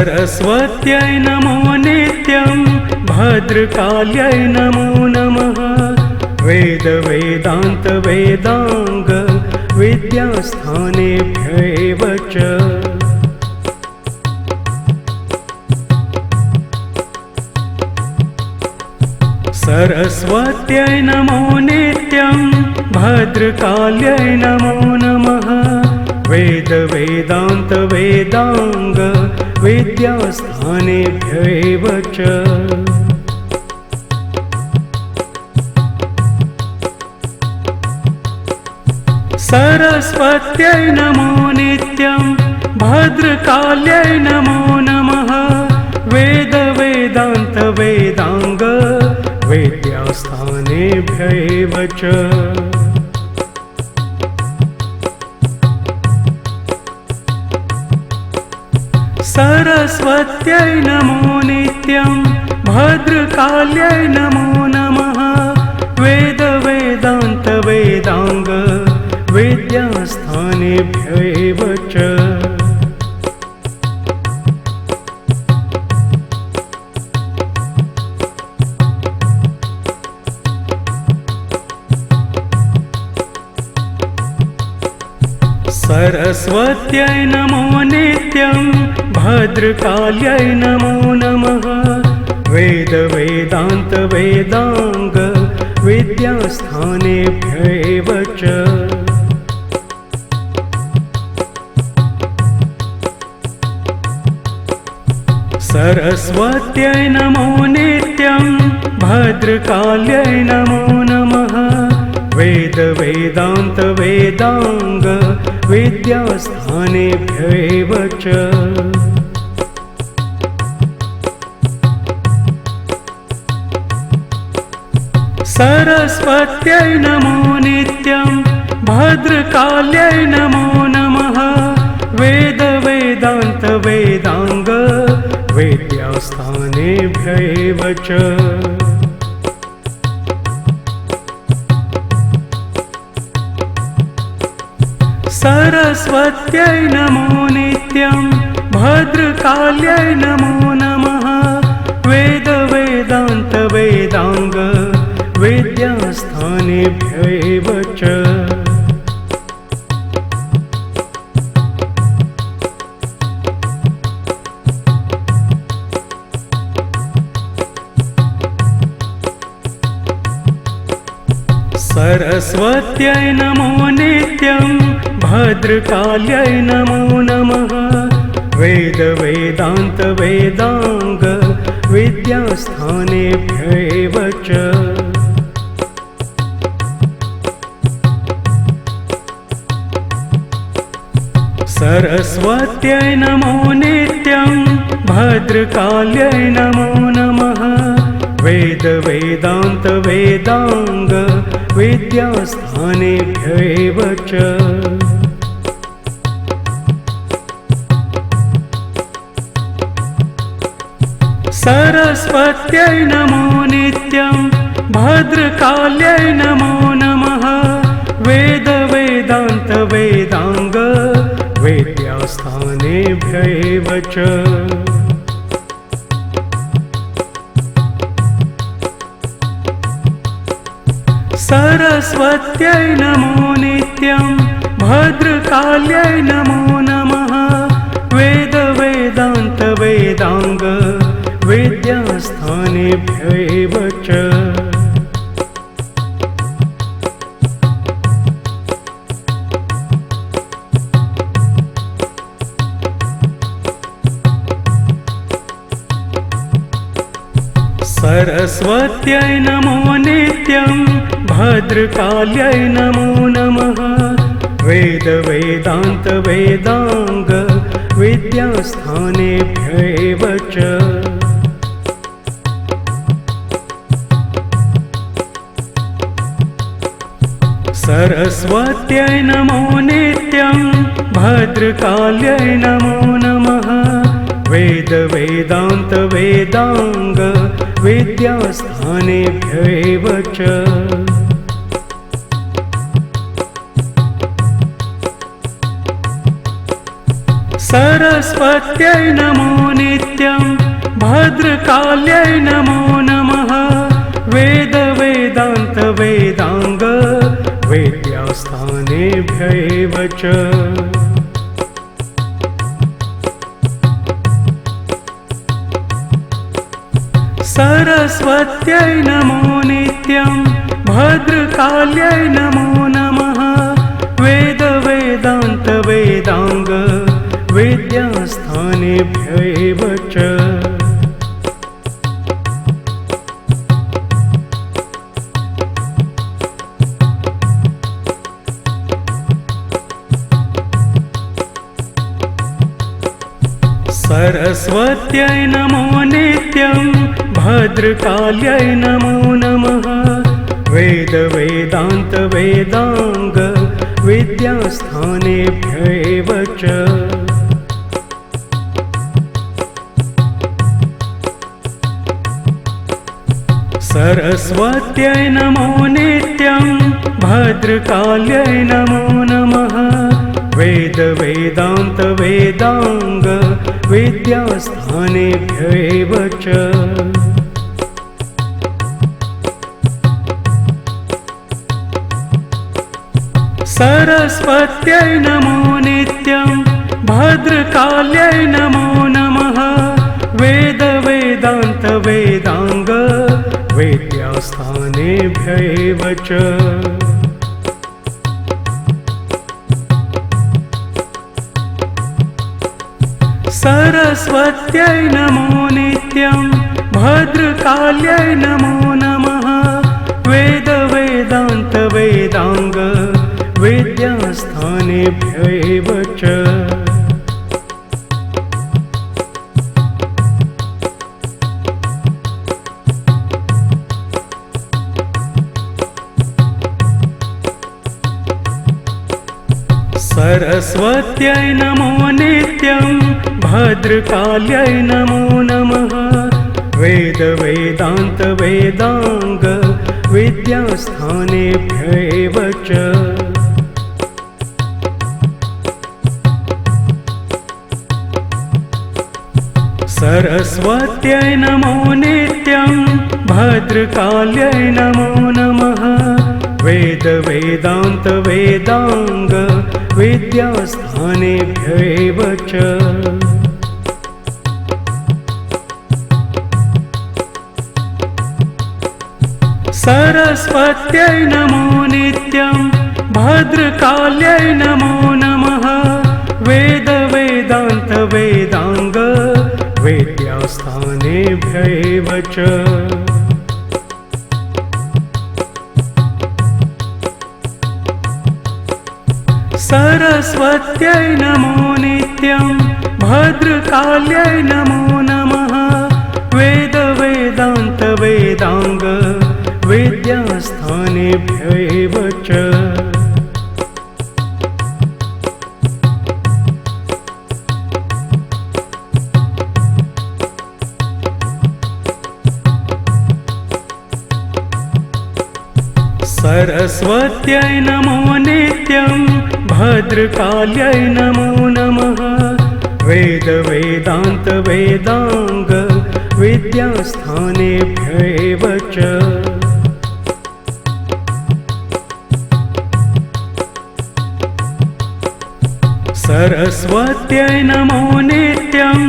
सरस्वत्यै नमो नित्यं भद्रकाल्यै नमो नमः। वेद वेदान्त वेदांग विद्यास्थानेभ्यैव च। सरस्वत्यै नमो नित्यं भद्रकाल्यै नमो नमः। वेद वेदान्त वेदांग विद्यास्थानेभ्यैव च। सरस्वत्यै नमो नित्यं भद्रकाल्यै नमो नमः। वेद वेदान्त वेदांग विद्यास्थानेभ्यैव च। सरस्वत्यै नमो नित्यं भद्रकाल्यै नमो नमः। वेद वेदान्त वेदांग विद्यास्थानेभ्यैव च। सरस्वत्यै नमो नित्यं भद्रकाल्यै नमो नमः। वेद वेदान्त वेदांग विद्यास्थानेभ्यैव च। सरस्वत्यै नमो नित्यं भद्रकाल्यै नमो नमः। वेद वेदान्त वेदांग विद्यास्थानेभ्यैव च। सरस्वत्यै नमो नित्यं भद्रकाल्यै नमो नमः। वेद वेदान्त वेदांग विद्यास्थानेभ्यैव च। सरस्वत्यै नमो नित्यं भद्रकाल्यै नमो नमः। वेद वेदान्त वेदांग विद्यास्थानेभ्यैव च। सरस्वत्यै नमो नित्यं भद्रकाल्यै नमो नमः। वेद वेदान्त वेदांग विद्यास्थानेभ्यैव च। सरस्वत्यै नमो नित्यं भद्रकाल्यै नमो नमः। वेद वेदान्त वेदांग विद्यास्थानेभ्यैव च। सरस्वत्यै नमो नित्यं भद्रकाल्यै नमो नमः। वेद वेदान्त वेदांग विद्यास्थानेभ्यैव च। सरस्वत्यै नमो नित्यं भद्रकाल्यै नमो नमः। वेद वेदान्त वेदांग विद्यास्थानेभ्यैव च। सरस्वत्यै नमो नित्यं भद्रकाल्यै नमो नमः। वेद वेदान्त वेदांग विद्यास्थानेभ्यैव च। सरस्वत्यै नमो नित्यं भद्रकाल्यै नमो नमः। वेद वेदान्त वेदांग विद्यास्थानेभ्यैव च। सरस्वत्यै नमो नित्यं भद्रकाल्यै नमो नमः। वेद वेदान्त वेदांग वेद्यास्थानेभ्यैव च। सरस्वत्यै नमो नित्यं भद्रकाल्यै नमो नमः। वेद वेदान्त वेदांग वेद्यास्थानेभ्यैव च। सरस्वत्यै नमो नित्यं भद्रकाल्यै नमो नमः। वेद वेदान्त वेदांग विद्यास्थानेभ्यैव च। सरस्वत्यै नमो नित्यं भद्रकाल्यै नमो नमः। वेद वेदान्त वेदांग विद्यास्थानेभ्यैव च। सरस्वत्यै नमो नित्यं भद्रकाल्यै नमो नमः। वेद वेदान्त वेदांग विद्यास्थानेभ्यैव च। सरस्वत्यै नमो नित्यं भद्रकाल्यै नमो नमः। वेद वेदान्त वेदांग विद्यास्थानेभ्यैव च। सरस्वत्यै नमो नित्यं भद्रकाल्यै नमो नमः। वेद वेदान्त वेदांग विद्यास्थानेभ्यैव च। सरस्वत्यै नमो नित्यं भद्रकाल्यै नमो नमः। वेद वेदान्त वेदांग विद्यास्थानेभ्यैव च। सरस्वत्यै नमो नित्यं भद्रकाल्यै नमो नमः। वेद वेदान्त वेदांग विद्यास्थानेभ्यैव च। सरस्वत्यै नमो नित्यं भद्रकाल्यै नमो नमः। वेद वेदान्त वेदांग विद्यास्थानेभ्यैव च। सरस्वत्यै नमो नित्यं भद्रकाल्यै नमो नमः। वेद वेदान्त वेदांग विद्यास्थानेभ्यैव च। सरस्वत्यै नमो नित्यं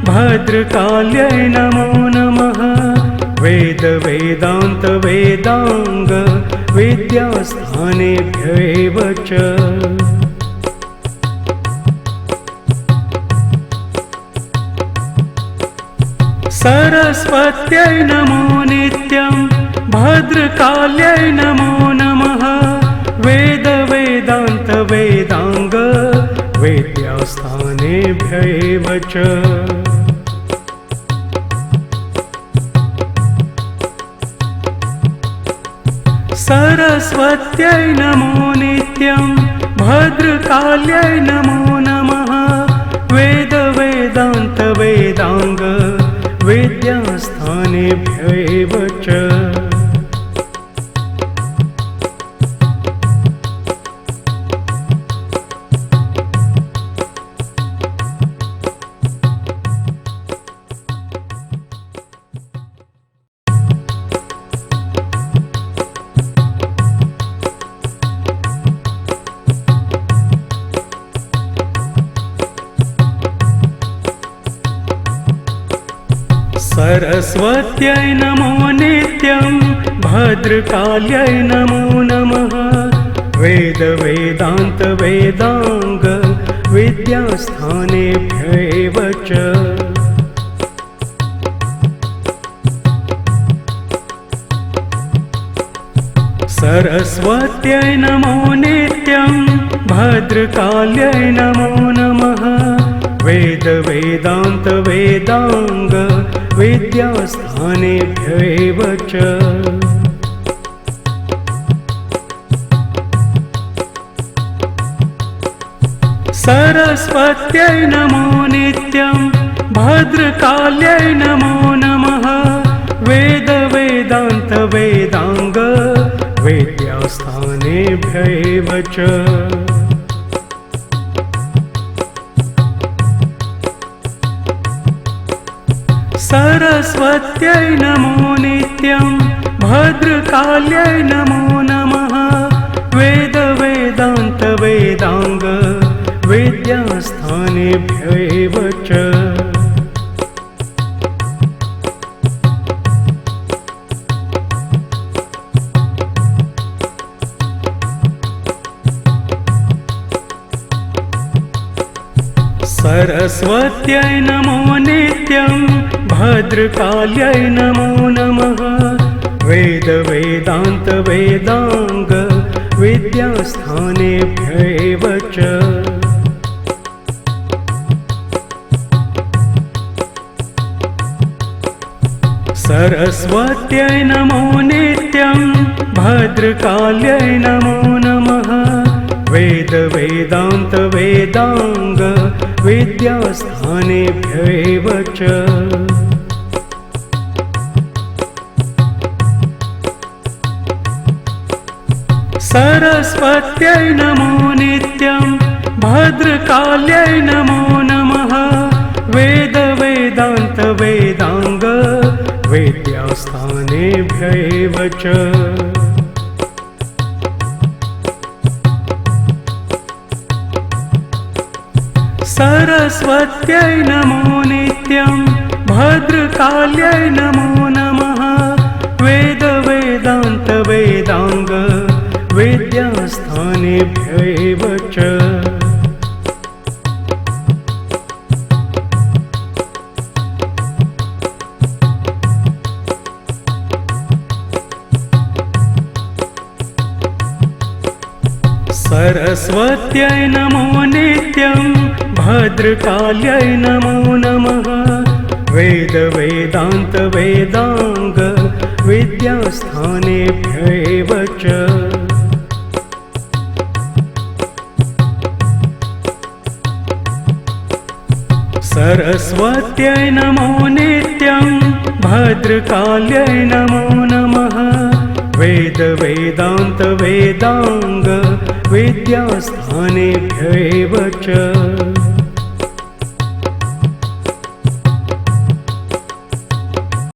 भद्रकाल्यै नमो नमः। वेद वेदान्त वेदांग विद्यास्थानेभ्यैव च। सरस्वत्यै नमो नित्यं भद्रकाल्यै नमो नमः। वेद वेदान्त वेदांग विद्यास्थानेभ्यैव च। सरस्वत्यै नमो नित्यं भद्रकाल्यै नमो नमः। वेद वेदान्त वेदांग विद्यास्थानेभ्यैव च। सरस्वत्यै नमो नित्यं भद्रकाल्यै नमो नमः वेद वेदांग विद्यास्थानेभ्यैव च सरस्वत्यै नमो नित्यं भद्रकाल्यै नमो नमः वेद वेदांग विद्यास्थानेभ्यैव च सरस्वत्यै नमो नित्यं भद्रकाल्यै नमो नमः वेद वेदांग विद्यास्थानेभ्यैव च सरस्वत्यै नमो नित्यं भद्रकाल्यै नमो नमः वेद वेदांग विद्यास्थानेभ्यैव च सरस्वत्यै नमो नित्यं भद्रकाल्यै नमो नमः वेद वेदांग विद्यास्थानेभ्यैव च सरस्वत्यै नमो नित्यं भद्रकाल्यै नमो नमः वेद वेदांग विद्यास्थानेभ्यैव च सरस्वत्यै नमो नित्यं भद्रकाल्यै नमो नमः वेद वेदांग विद्यास्थानेभ्यैव च सरस्वत्यै नमो नित्यं भद्रकाल्यै नमो नमः वेद वेदांग विद्यास्थानेभ्यैव च सरस्वत्यै नमो नित्यं भद्रकाल्यै नमो नमः वेद वेदांग विद्यास्थानेभ्यैव च सरस्वत्यै नमो नित्यं भद्रकाल्यै नमो नमः वेद वेदांग विद्यास्थानेभ्यैव च